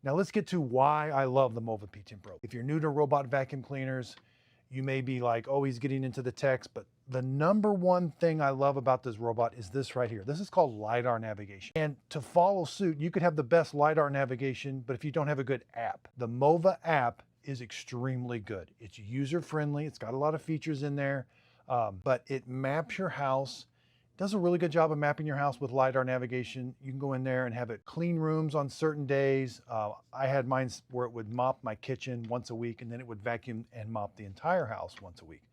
Now let's get to why I love the Mova P10 Pro. If you're new to robot vacuum cleaners, you may be like, oh, he's getting into the text, but the number one thing I love about this robot is this right here. This is called LIDAR navigation. And to follow suit, you could have the best LIDAR navigation, but if you don't have a good app, the Mova app is extremely good. It's user-friendly. It's got a lot of features in there, but it maps your house. Does a really good job of mapping your house with LiDAR navigation. You can go in there and have it clean rooms on certain days. I had mine where it would mop my kitchen once a week, and then it would vacuum and mop the entire house once a week.